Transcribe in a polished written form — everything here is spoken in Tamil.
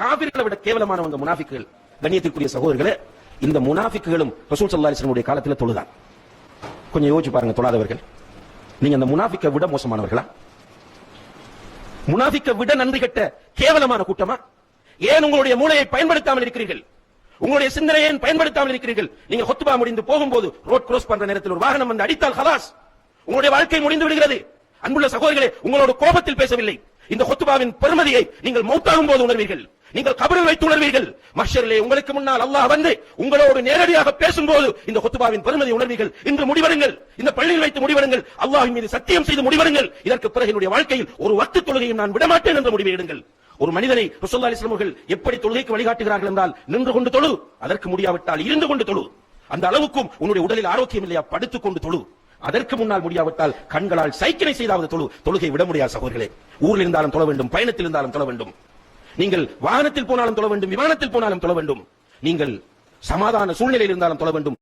காபிர்களை விட கேவலமானவங்க முனாஃபிக்குகள். கண்ணியத்திற்குரிய சகோதரர்களே, இந்த முனாஃபிக்குகளும் ரசூல் ஸல்லல்லாஹு அலைஹி வஸல்லம் காலத்துல தொழுதான். கொஞ்சம் யோசிச்சு பாருங்க, தொழாதவர்கள் நீங்க அந்த முனாஃபிக்கை விட மோசமானவர்களா? முனாஃபிக்கை விட நன்றி கட்ட கேவலமான கூட்டமா? ஏன் உங்களுடைய மூளையை பயன்படுத்தாமல் இருக்கிறீர்கள்? உங்களுடைய சிந்தனையை ஏன் பயன்படுத்தாமல் இருக்கிறீர்கள்? நீங்க ஹுத்பா முடிந்து போகும்போது ரோட் கிராஸ் பண்ற நேரத்தில் ஒரு வாகனம் வந்து அடித்தால் ஹலாஸ், உங்களுடைய வாழ்க்கை முடிந்து விடுகிறது. அன்புள்ள சகோதரர்களே, உங்களோட கோபத்தில் பேசவில்லை. இந்த ஹுத்பாவின் பெருமதியை நீங்கள் மௌத்தாகும் போது உணர்வீர்கள். நீங்கள் கபரில் வைத்து உணர்வீர்கள். மஹ்ஷரிலே உங்களுக்கு முன்னால் அல்லாஹ் வந்து உங்களோடு நேரடியாக பேசும்போது இந்த ஹுத்பாவின் பெருமதியை உணர்வீர்கள். இன்று முடிவெடுங்கள், இந்த பள்ளியில் வைத்து முடிவெடுங்கள், அல்லாஹ்வின் மீது சத்தியம் செய்து முடிவெடுங்கள். இதற்கு பிறகு என்னுடைய வாழ்க்கையில் ஒரு வக்து தொழுகையும் நான் விடமாட்டேன் என்று முடிவெடுங்கள். ஒரு மனிதனை ரசூலுல்லாஹி அலைஹி வஸல்லம் அவர்கள் எப்படி தொழுகைக்கு வழிகாட்டுகிறார்கள் என்றால், நின்று கொண்டு தொழு, அதற்கு முடியாவிட்டால் இருந்து கொண்டு தொழு. அந்த அளவுக்கும் உன்னுடைய உடலில் ஆரோக்கியம் இல்லையா, படுத்துக் கொண்டு தொழு. அதற்கு முன்னால் முடியாவிட்டால் கண்களால் சைக்கிளை செய்தாவது தொழு. தொழுகை விட முடியாது சகோதரர்களே. ஊரில் இருந்தாலும் தொழ வேண்டும், பயணத்தில் இருந்தாலும் தொழ வேண்டும். நீங்கள் வாகனத்தில் போனாலும் தொழ வேண்டும், விமானத்தில் போனாலும் தொழ வேண்டும். நீங்கள் சமாதான சூழ்நிலையில் இருந்தாலும் தொழ வேண்டும்.